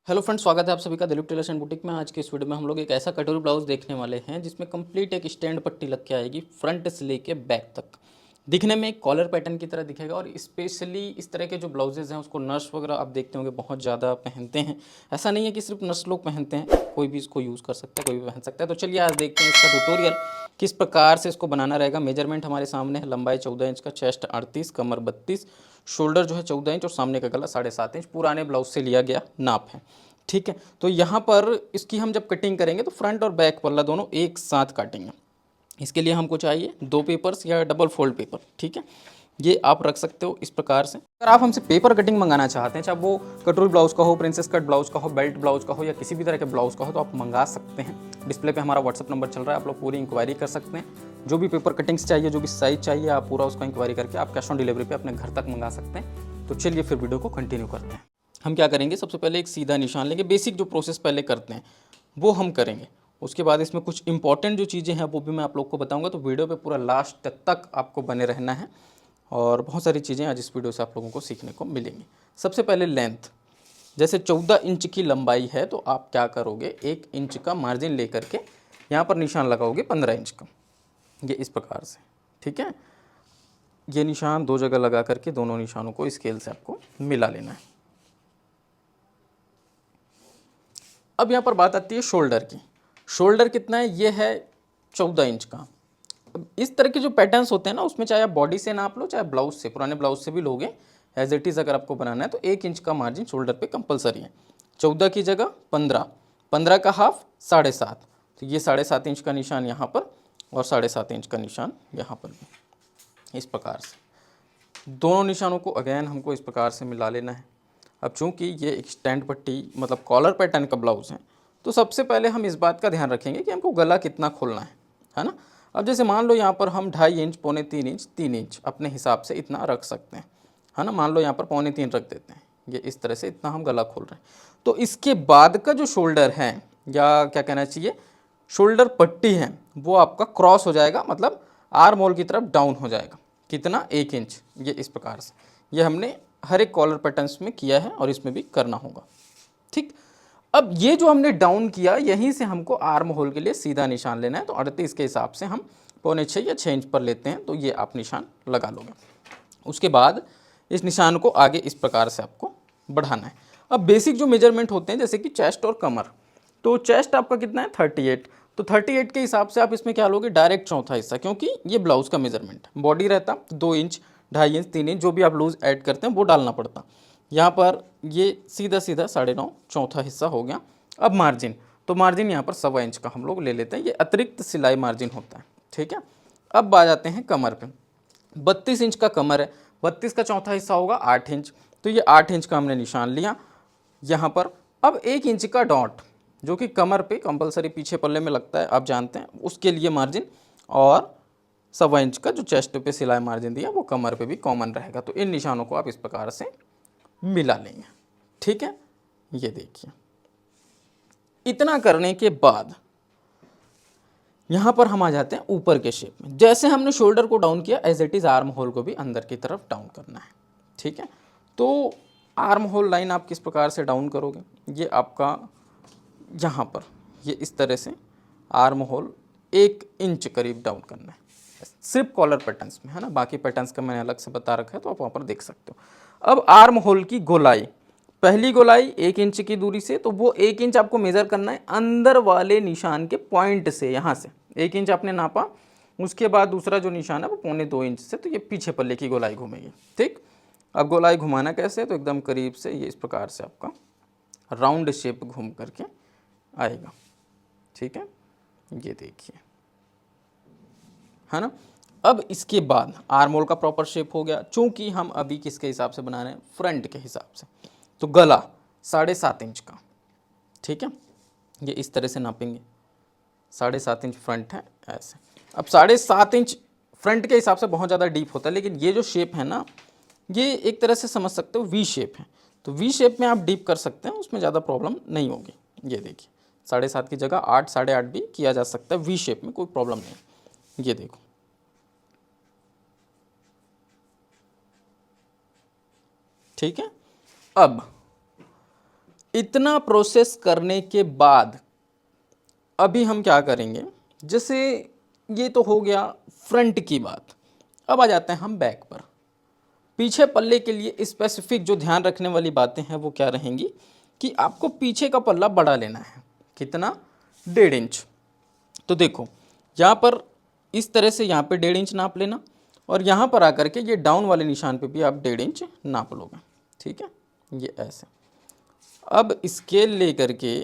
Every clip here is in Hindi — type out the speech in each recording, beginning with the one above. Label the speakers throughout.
Speaker 1: हेलो फ्रेंड्स, स्वागत है आप सभी का दिलीप टेलर्स एंड बुटीक में। आज के इस वीडियो में हम लोग एक ऐसा कटोरी ब्लाउज देखने वाले हैं जिसमें कंप्लीट एक स्टैंड पट्टी लग के आएगी फ्रंट से लेके बैक तक। दिखने में एक कॉलर पैटर्न की तरह दिखेगा और स्पेशली इस तरह के जो ब्लाउजेज हैं उसको नर्स वगैरह आप देखते होंगे बहुत ज़्यादा पहनते हैं। ऐसा नहीं है कि सिर्फ नर्स लोग पहनते हैं, कोई भी इसको यूज़ कर सकता है, कोई भी पहन सकता है। तो चलिए आज देखते हैं इसका ट्यूटोरियल किस प्रकार से इसको बनाना रहेगा। मेजरमेंट हमारे सामने है, लंबाई 14 इंच का, चेस्ट 38, कमर 32, शोल्डर जो है 14 इंच और सामने का गला 7.5 इंच पुराने ब्लाउज से लिया गया नाप है। ठीक है, तो यहाँ पर इसकी हम जब कटिंग करेंगे तो फ्रंट और बैक पल्ला दोनों एक साथ काटेंगे। इसके लिए हमको चाहिए 2 पेपर्स या डबल फोल्ड पेपर। ठीक है, ये आप रख सकते हो इस प्रकार से। अगर आप हमसे पेपर कटिंग मंगाना चाहते हैं, चाहे वो कटोरी ब्लाउज का हो, प्रिंसेस कट ब्लाउज का हो, बेल्ट ब्लाउज का हो या किसी भी तरह के ब्लाउज का हो, तो आप मंगा सकते हैं। डिस्प्ले पे हमारा व्हाट्सअप नंबर चल रहा है, आप लोग पूरी इंक्वायरी कर सकते हैं। जो भी पेपर कटिंग्स चाहिए, जो भी साइज चाहिए, आप पूरा उसका इंक्वायरी करके आप कैश ऑन डिलीवरी पे अपने घर तक मंगा सकते हैं। तो चलिए फिर वीडियो को कंटिन्यू करते हैं। हम क्या करेंगे, सबसे पहले एक सीधा निशान लेंगे। बेसिक जो प्रोसेस पहले करते हैं वो हम करेंगे। उसके बाद इसमें कुछ इंपॉर्टेंट जो चीज़ें हैं वो भी मैं आप लोग को बताऊंगा। तो वीडियो पे पूरा लास्ट तक आपको बने रहना है और बहुत सारी चीज़ें आज इस वीडियो से आप लोगों को सीखने को मिलेंगी। सबसे पहले लेंथ, जैसे 14 इंच की लंबाई है तो आप क्या करोगे, 1 इंच का मार्जिन लेकर के यहाँ पर निशान लगाओगे 15 इंच का, ये इस प्रकार से। ठीक है, ये निशान 2 जगह लगा करके दोनों निशानों को स्केल से आपको मिला लेना है। अब यहाँ पर बात आती है शोल्डर की। शोल्डर कितना है, ये है 14 इंच का। अब इस तरह के जो पैटर्न्स होते हैं ना, उसमें चाहे आप बॉडी से नाप लो, चाहे ब्लाउज से, पुराने ब्लाउज से भी लोगे एज इट इज़। अगर आपको बनाना है तो 1 इंच का मार्जिन शोल्डर पे कंपलसरी है। 14 की जगह 15, 15 का हाफ 7.5, तो ये 7.5 इंच का निशान यहाँ पर और 7.5 इंच का निशान यहाँ पर भी, इस प्रकार से दोनों निशानों को अगेन हमको इस प्रकार से मिला लेना है। अब चूंकि ये एक स्टैंड पट्टी मतलब कॉलर पैटर्न का ब्लाउज है, तो सबसे पहले हम इस बात का ध्यान रखेंगे कि हमको गला कितना खोलना है ना। अब जैसे मान लो यहाँ पर हम 2.5 इंच, 2.25 इंच, 3 इंच अपने हिसाब से इतना रख सकते हैं, है ना। मान लो यहाँ पर 2.25 रख देते हैं, ये इस तरह से इतना हम गला खोल रहे हैं। तो इसके बाद का जो शोल्डर है, या क्या कहना चाहिए, शोल्डर पट्टी है, वो आपका क्रॉस हो जाएगा, मतलब आर्म होल की तरफ डाउन हो जाएगा। कितना, 1 इंच, ये इस प्रकार से। ये हमने हर एक कॉलर पैटर्न्स में किया है और इसमें भी करना होगा। ठीक, अब ये जो हमने डाउन किया, यहीं से हमको आर्म होल के लिए सीधा निशान लेना है। तो 38 के हिसाब से हम 6.25 या 6 इंच पर लेते हैं, तो ये आप निशान लगा लोगे। उसके बाद इस निशान को आगे इस प्रकार से आपको बढ़ाना है। अब बेसिक जो मेजरमेंट होते हैं, जैसे कि चेस्ट और कमर, तो चेस्ट आपका कितना है 38, तो 38 के हिसाब से आप इसमें क्या लोगे, डायरेक्ट चौथा हिस्सा, क्योंकि ये ब्लाउज का मेजरमेंट। बॉडी रहता 2 इंच, 2.5 इंच, 3 इंच, जो भी आप लूज ऐड करते हैं वो डालना पड़ता। यहाँ पर ये सीधा सीधा 9.5 चौथा हिस्सा हो गया। अब मार्जिन, तो मार्जिन यहाँ पर 1.25 इंच का हम लोग ले लेते हैं, ये अतिरिक्त सिलाई मार्जिन होता है। ठीक है, अब आ जाते हैं कमर पे। 32 इंच का कमर है, 32 का चौथा हिस्सा होगा 8 इंच, तो ये 8 इंच का हमने निशान लिया यहाँ पर। अब 1 इंच का डॉट जो कि कमर पे कंपलसरी पीछे पल्ले में लगता है, आप जानते हैं, उसके लिए मार्जिन, और 1.25 इंच का जो चेस्ट पे सिलाई मार्जिन दिया वो कमर पे भी कॉमन रहेगा। तो इन निशानों को आप इस प्रकार से मिला लेंगे। ठीक है, ये देखिए। इतना करने के बाद यहाँ पर हम आ जाते हैं ऊपर के शेप में। जैसे हमने शोल्डर को डाउन किया, as it is armhole को भी अंदर की तरफ डाउन करना है। ठीक है, तो आर्म होल लाइन आप किस प्रकार से डाउन करोगे, ये आपका यहाँ पर ये इस तरह से आर्म होल 1 इंच करीब डाउन करना है, सिर्फ कॉलर पैटर्न्स में, है ना। बाकी पैटर्न्स का मैंने अलग से बता रखा है, तो आप वहाँ पर देख सकते हो। अब आर्म होल की गोलाई, पहली गोलाई 1 इंच की दूरी से, तो वो 1 इंच आपको मेज़र करना है अंदर वाले निशान के पॉइंट से। यहाँ से 1 इंच आपने नापा, उसके बाद दूसरा जो निशान है वो 2.25 इंच से, तो ये पीछे पल्ले की गोलाई घूमेगी। ठीक, अब गोलाई घुमाना कैसे, तो एकदम करीब से ये इस प्रकार से आपका राउंड शेप घूम करके आएगा। ठीक है, ये देखिए, है ना। अब इसके बाद आर्म होल का प्रॉपर शेप हो गया। चूंकि हम अभी किसके हिसाब से बना रहे हैं, फ्रंट के हिसाब से, तो गला 7.5 इंच का। ठीक है, ये इस तरह से नापेंगे, 7.5 इंच फ्रंट है ऐसे। अब 7.5 इंच फ्रंट के हिसाब से बहुत ज़्यादा डीप होता है, लेकिन ये जो शेप है ना, ये एक तरह से समझ सकते हो वी शेप है, तो वी शेप में आप डीप कर सकते हैं, उसमें ज़्यादा प्रॉब्लम नहीं होगी। ये देखिए, 7.5 की जगह 8, 8.5 भी किया जा सकता है वी शेप में, कोई प्रॉब्लम नहीं। ये देखो, ठीक है। अब इतना प्रोसेस करने के बाद अभी हम क्या करेंगे, जैसे ये तो हो गया फ्रंट की बात, अब आ जाते हैं हम बैक पर। पीछे पल्ले के लिए स्पेसिफिक जो ध्यान रखने वाली बातें हैं वो क्या रहेंगी कि आपको पीछे का पल्ला बड़ा लेना है। कितना? 1.5 इंच। तो देखो यहाँ पर इस तरह से यहाँ पे 1.5 इंच नाप लेना, और यहाँ पर आकर के ये डाउन वाले निशान पे भी आप 1.5 इंच नाप लोगे। ठीक है, ये ऐसे। अब स्केल लेकर के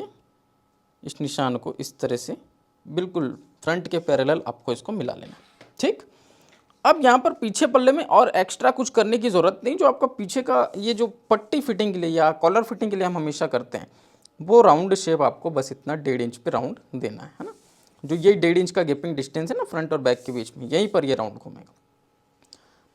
Speaker 1: इस निशान को इस तरह से बिल्कुल फ्रंट के पैरेलल आपको इसको मिला लेना। ठीक, अब यहाँ पर पीछे पल्ले में और एक्स्ट्रा कुछ करने की ज़रूरत नहीं। जो आपका पीछे का ये जो पट्टी फिटिंग के लिए या कॉलर फिटिंग के लिए हम हमेशा करते हैं, वो राउंड शेप आपको बस इतना 1.5 इंच पे राउंड देना है ना। जो ये 1.5 इंच का गैपिंग डिस्टेंस है ना फ्रंट और बैक के बीच में, यहीं पर ये राउंड घूमेगा।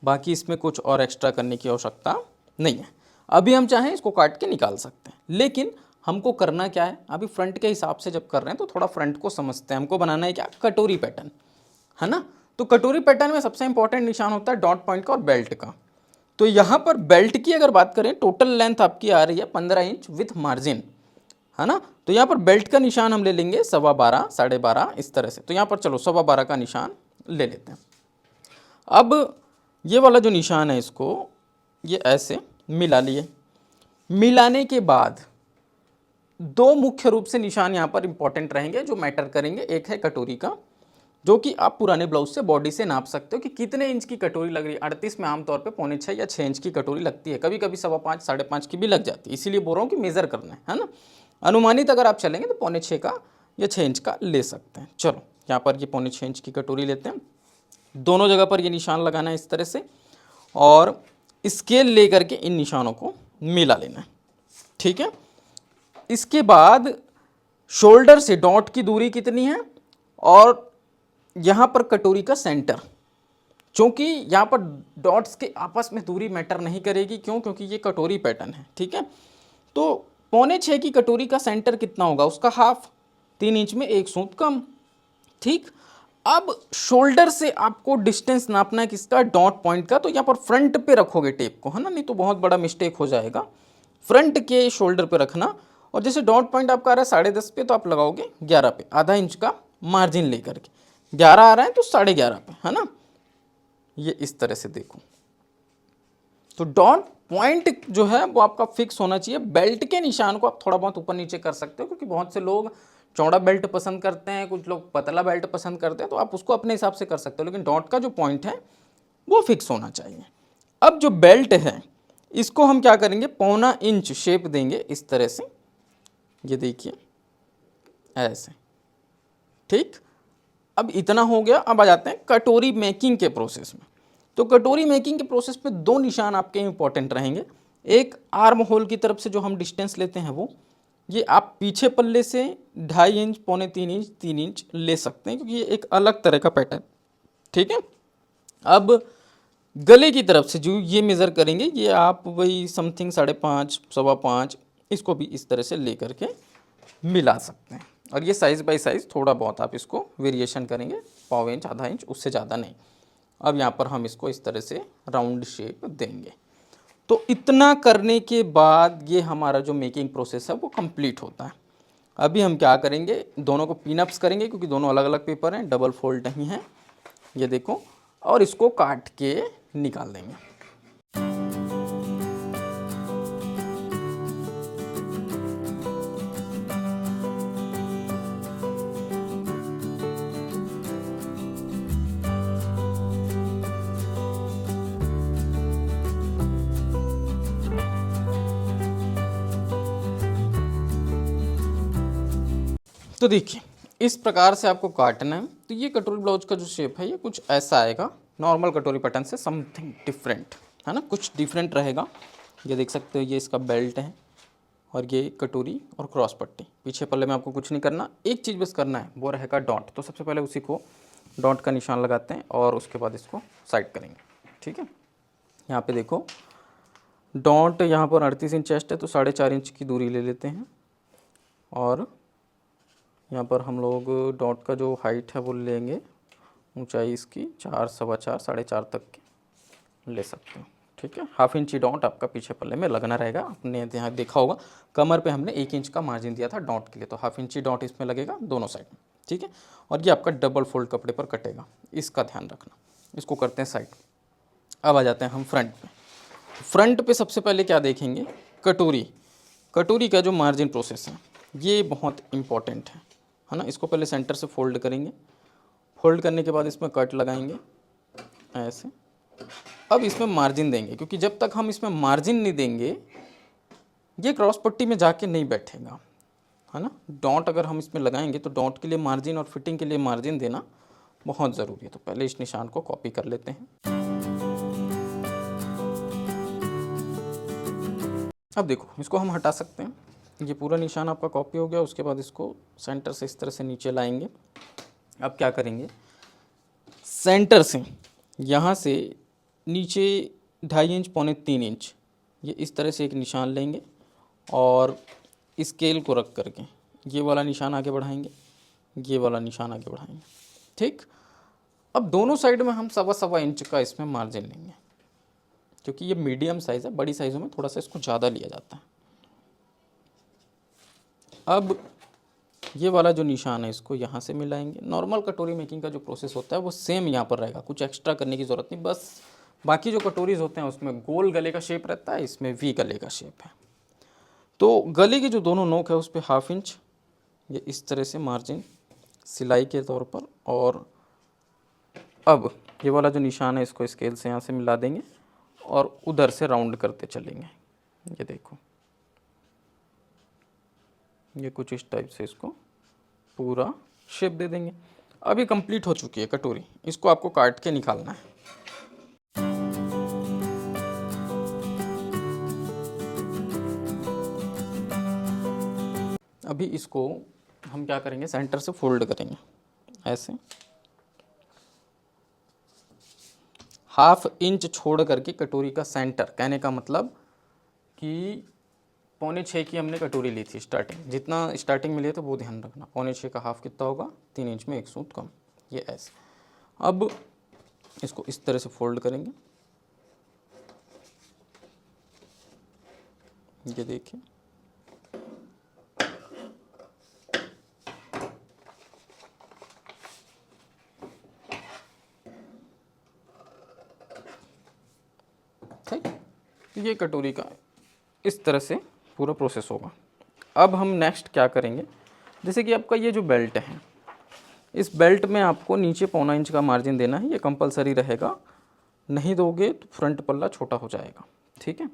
Speaker 1: बाकी इसमें कुछ और एक्स्ट्रा करने की आवश्यकता नहीं है। अभी हम चाहें इसको काट के निकाल सकते हैं, लेकिन हमको करना क्या है, अभी फ्रंट के हिसाब से जब कर रहे हैं तो थोड़ा फ्रंट को समझते हैं। हमको बनाना है क्या? कटोरी पैटर्न, है ना। तो कटोरी पैटर्न में सबसे इंपॉर्टेंट निशान होता है डॉट पॉइंट का और बेल्ट का। तो यहाँ पर बेल्ट की अगर बात करें, टोटल लेंथ आपकी आ रही है 15 इंच विथ मार्जिन, है ना। तो यहाँ पर बेल्ट का निशान हम ले लेंगे 12.25, 12.5 इस तरह से। तो यहाँ पर चलो 12.25 का निशान ले लेते हैं। अब ये वाला जो निशान है इसको ये ऐसे मिला लिए। मिलाने के बाद दो मुख्य रूप से निशान यहाँ पर इंपॉर्टेंट रहेंगे जो मैटर करेंगे। एक है कटोरी का, जो कि आप पुराने ब्लाउज से बॉडी से नाप सकते हो कि कितने इंच की कटोरी लग रही है। 38 में आमतौर पे 5.25 या 6 इंच की कटोरी लगती है, कभी कभी 5.25, 5.5 की भी लग जाती है। इसीलिए बोल रहा हूँ कि मेज़र करना है ना। अनुमानित अगर आप चलेंगे तो 5.25 का या 6 इंच का ले सकते हैं। चलो यहाँ पर ये 5.25 इंच की कटोरी लेते हैं। दोनों जगह पर ये निशान लगाना है इस तरह से, और स्केल ले करके इन निशानों को मिला लेना है। ठीक है, इसके बाद शोल्डर से डॉट की दूरी कितनी है, और यहाँ पर कटोरी का सेंटर, क्योंकि यहाँ पर डॉट्स के आपस में दूरी मैटर नहीं करेगी। क्यों? क्योंकि ये कटोरी पैटर्न है। ठीक है, तो 5.25 की कटोरी का सेंटर कितना होगा, उसका हाफ, 3 इंच में 1 सूत कम। ठीक, अब शोल्डर से आपको डिस्टेंस नापना है किसका? डॉट पॉइंट का। तो यहाँ पर फ्रंट पे रखोगे टेप को, है ना, नहीं तो बहुत बड़ा मिस्टेक हो जाएगा। फ्रंट के शोल्डर पे रखना, और जैसे डॉट पॉइंट आपका आ रहा है 10.5 पे, तो आप लगाओगे 11 पे, आधा इंच का मार्जिन लेकर के। 11 आ रहा है तो 11.5 पे, है ना। ये इस तरह से देखो, तो डॉट पॉइंट जो है वो आपका फिक्स होना चाहिए। बेल्ट के निशान को आप थोड़ा बहुत ऊपर नीचे कर सकते हो, क्योंकि बहुत से लोग चौड़ा बेल्ट पसंद करते हैं, कुछ लोग पतला बेल्ट पसंद करते हैं, तो आप उसको अपने हिसाब से कर सकते हो, लेकिन डॉट का जो पॉइंट है वो फिक्स होना चाहिए। अब जो बेल्ट है इसको हम क्या करेंगे, 1.25 इंच शेप देंगे इस तरह से, ये देखिए ऐसे। ठीक, अब इतना हो गया। अब आ जाते हैं कटोरी मेकिंग के प्रोसेस में। तो कटोरी मेकिंग के प्रोसेस में दो निशान आपके इंपॉर्टेंट रहेंगे। एक आर्म होल की तरफ से जो हम डिस्टेंस लेते हैं वो, ये आप पीछे पल्ले से 2.5 इंच, 2.25 इंच, 3 इंच ले सकते हैं, क्योंकि ये एक अलग तरह का पैटर्न। ठीक है, अब गले की तरफ से जो ये मेज़र करेंगे, ये आप वही समथिंग 5.5, 5.25, इसको भी इस तरह से ले करके मिला सकते हैं। और ये साइज़ बाय साइज़ थोड़ा बहुत आप इसको वेरिएशन करेंगे, 1/4 इंच, आधा इंच, उससे ज़्यादा नहीं। अब यहाँ पर हम इसको इस तरह से राउंड शेप देंगे। तो इतना करने के बाद ये हमारा जो मेकिंग प्रोसेस है वो कंप्लीट होता है। अभी हम क्या करेंगे, दोनों को पिनअप्स करेंगे, क्योंकि दोनों अलग अलग पेपर हैं, डबल फोल्ड नहीं है, ये देखो, और इसको काट के निकाल देंगे। तो देखिए इस प्रकार से आपको काटना है। तो ये कटोरी ब्लाउज का जो शेप है ये कुछ ऐसा आएगा, नॉर्मल कटोरी पैटर्न से समथिंग डिफरेंट, है ना, कुछ डिफरेंट रहेगा। ये देख सकते हो, ये इसका बेल्ट है, और ये कटोरी और क्रॉस पट्टी। पीछे पल्ले में आपको कुछ नहीं करना, एक चीज़ बस करना है, वो रहेगा डॉट। तो सबसे पहले उसी को डॉट का निशान लगाते हैं, और उसके बाद इसको साइड करेंगे। ठीक है, यहाँ पे देखो डॉट यहाँ पर 38 इंच चेस्ट है, तो 4.5 इंच की दूरी ले लेते हैं, और यहाँ पर हम लोग डॉट का जो हाइट है वो लेंगे, ऊंचाई इसकी 4, 4.25, 4.5 तक की ले सकते हैं। ठीक है। हाफ इंची डॉट आपका पीछे पल्ले में लगना रहेगा। आपने यहाँ देखा होगा कमर पे हमने 1 इंच का मार्जिन दिया था डॉट के लिए, तो हाफ इंची डॉट इसमें लगेगा दोनों साइड में, ठीक है। और ये आपका डबल फोल्ड कपड़े पर कटेगा, इसका ध्यान रखना। इसको करते हैं साइड। अब आ जाते हैं हम फ्रंट पे। फ्रंट पे सबसे पहले क्या देखेंगे, कटोरी। कटोरी का जो मार्जिन प्रोसेस है ये बहुत इम्पॉर्टेंट है ना। इसको पहले सेंटर से फोल्ड करेंगे, फोल्ड करने के बाद इसमें कट लगाएंगे ऐसे। अब इसमें मार्जिन देंगे, क्योंकि जब तक हम इसमें मार्जिन नहीं देंगे ये क्रॉस पट्टी में जाके नहीं बैठेगा, है ना। डॉट अगर हम इसमें लगाएंगे तो डॉट के लिए मार्जिन और फिटिंग के लिए मार्जिन देना बहुत ज़रूरी है। तो पहले इस निशान को कॉपी कर लेते हैं। अब देखो इसको हम हटा सकते हैं, ये पूरा निशान आपका कॉपी हो गया। उसके बाद इसको सेंटर से इस तरह से नीचे लाएंगे। अब क्या करेंगे, सेंटर से यहाँ से नीचे 2.5 इंच पौने 3 इंच ये इस तरह से एक निशान लेंगे और स्केल को रख करके ये वाला निशान आगे बढ़ाएंगे, ये वाला निशान आगे बढ़ाएंगे, ठीक। अब दोनों साइड में हम 1.25 इंच का इसमें मार्जिन लेंगे, क्योंकि ये मीडियम साइज़ है। बड़ी साइज़ों में थोड़ा सा इसको ज़्यादा लिया जाता है। अब ये वाला जो निशान है इसको यहाँ से मिलाएंगे। नॉर्मल कटोरी मेकिंग का जो प्रोसेस होता है वो सेम यहाँ पर रहेगा, कुछ एक्स्ट्रा करने की ज़रूरत नहीं। बस बाकी जो कटोरीज होते हैं उसमें गोल गले का शेप रहता है, इसमें वी गले का शेप है। तो गले की जो दोनों नोक है उस पर 1/2 इंच ये इस तरह से मार्जिन सिलाई के तौर पर। और अब ये वाला जो निशान है इसको स्केल से यहाँ से मिला देंगे और उधर से राउंड करते चलेंगे। ये देखो ये कुछ इस टाइप से इसको पूरा शेप दे देंगे। अब ये कंप्लीट हो चुकी है कटोरी, इसको आपको काट के निकालना है। अभी इसको हम क्या करेंगे, सेंटर से फोल्ड करेंगे ऐसे। 1/2 इंच छोड़ करके कटोरी का सेंटर, कहने का मतलब कि 5.25 की हमने कटोरी ली थी स्टार्टिंग, जितना स्टार्टिंग में लिया था वो ध्यान रखना। 5.25 का हाफ कितना होगा, 3 इंच में 1 सूत कम, ये ऐसे। अब इसको इस तरह से फोल्ड करेंगे, ये देखिए। ठीक, ये कटोरी का इस तरह से पूरा प्रोसेस होगा। अब हम नेक्स्ट क्या करेंगे, जैसे कि आपका ये जो बेल्ट है, इस बेल्ट में आपको नीचे 1.25 इंच का मार्जिन देना है, ये कंपलसरी रहेगा। नहीं दोगे तो फ्रंट पल्ला छोटा हो जाएगा, ठीक है।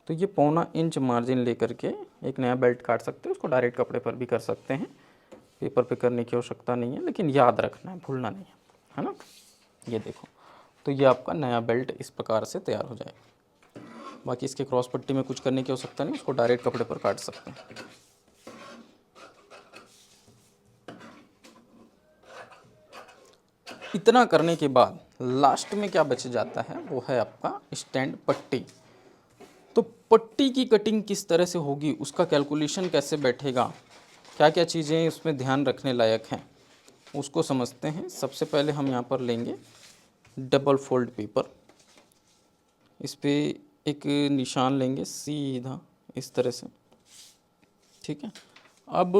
Speaker 1: तो ये 1.25 इंच मार्जिन लेकर के एक नया बेल्ट काट सकते हैं। उसको डायरेक्ट कपड़े पर भी कर सकते हैं, पेपर पे करने की आवश्यकता नहीं है, लेकिन याद रखना है, भूलना नहीं है ना। ये देखो, तो ये आपका नया बेल्ट इस प्रकार से तैयार हो जाएगा। बाकी इसके क्रॉस पट्टी में कुछ करने की आवश्यकता नहीं, उसको डायरेक्ट कपड़े पर काट सकते हैं। इतना करने के बाद लास्ट में क्या बच जाता है, वो है आपका स्टैंड पट्टी। तो पट्टी की कटिंग किस तरह से होगी, उसका कैलकुलेशन कैसे बैठेगा, क्या क्या चीज़ें उसमें ध्यान रखने लायक हैं, उसको समझते हैं। सबसे पहले हम यहाँ पर लेंगे डबल फोल्ड पेपर, इस पर एक निशान लेंगे सीधा इस तरह से, ठीक है। अब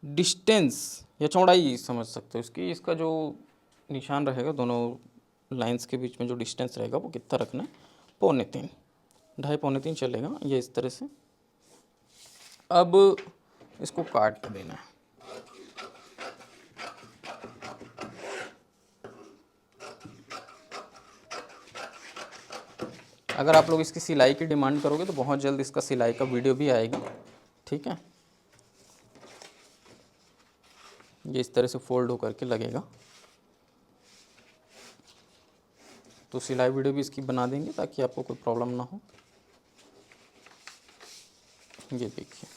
Speaker 1: डिस्टेंस या चौड़ाई समझ सकते हो इसकी, इसका जो निशान रहेगा दोनों लाइंस के बीच में जो डिस्टेंस रहेगा वो कितना रखना है, 2.25, 2.5-3 चलेगा, ये इस तरह से। अब इसको काट देना है। अगर आप लोग इसकी सिलाई की डिमांड करोगे तो बहुत जल्द इसका सिलाई का वीडियो भी आएगा, ठीक है। ये इस तरह से फोल्ड होकर के लगेगा, तो सिलाई वीडियो भी इसकी बना देंगे ताकि आपको कोई प्रॉब्लम ना हो। ये देखिए,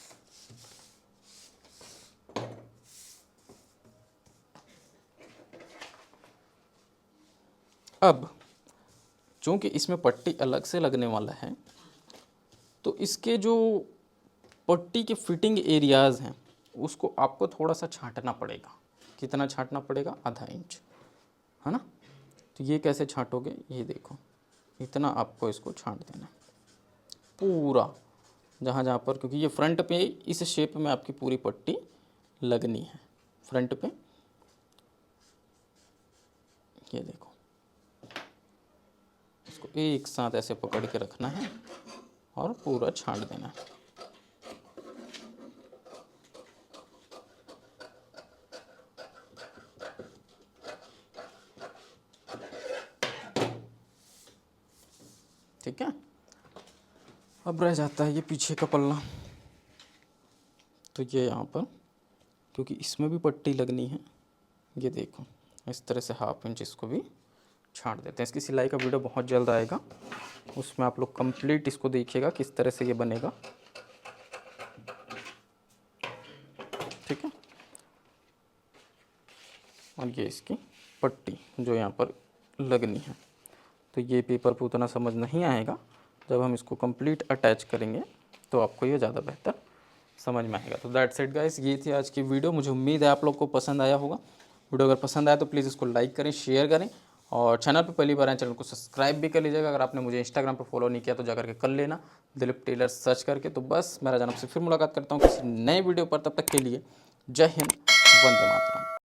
Speaker 1: अब चूँकि इसमें पट्टी अलग से लगने वाला है, तो इसके जो पट्टी के फिटिंग एरियाज़ हैं उसको आपको थोड़ा सा छांटना पड़ेगा। कितना छांटना पड़ेगा, 1/2 इंच, है ना। तो ये कैसे छांटोगे, ये देखो, इतना आपको इसको छांट देना पूरा, जहाँ जहाँ पर, क्योंकि ये फ्रंट पे इस शेप में आपकी पूरी पट्टी लगनी है फ्रंट पे। ये देखो, इसको एक साथ ऐसे पकड़ के रखना है और पूरा छांट देना है। ठीक है, अब रह जाता है ये पीछे का पल्ला। तो ये यहाँ पर, क्योंकि इसमें भी पट्टी लगनी है, ये देखो इस तरह से 1/2 इंच इसको भी छांट देते हैं। इसकी सिलाई का वीडियो बहुत जल्द आएगा, उसमें आप लोग कंप्लीट इसको देखिएगा किस तरह से ये बनेगा। ठीक है, और ये इसकी पट्टी जो यहाँ पर लगनी है। तो ये पेपर पे उतना समझ नहीं आएगा, जब हम इसको कंप्लीट अटैच करेंगे तो आपको ये ज़्यादा बेहतर समझ में आएगा। तो दैट्स इट गाइस, ये थी आज की वीडियो। मुझे उम्मीद है आप लोग को पसंद आया होगा। वीडियो अगर पसंद आया तो प्लीज़ इसको लाइक करें, शेयर करें, और चैनल पे पहली बार आए चैनल को सब्सक्राइब भी कर लीजिएगा। अगर आपने मुझे इंस्टाग्राम पे फॉलो नहीं किया तो जाकर के कर लेना, दिलीप टेलर सर्च करके। तो बस मेरा जन्म से फिर मुलाकात करता हूँ किसी नए वीडियो पर, तब तक के लिए जय हिंद, वंदे मातरम।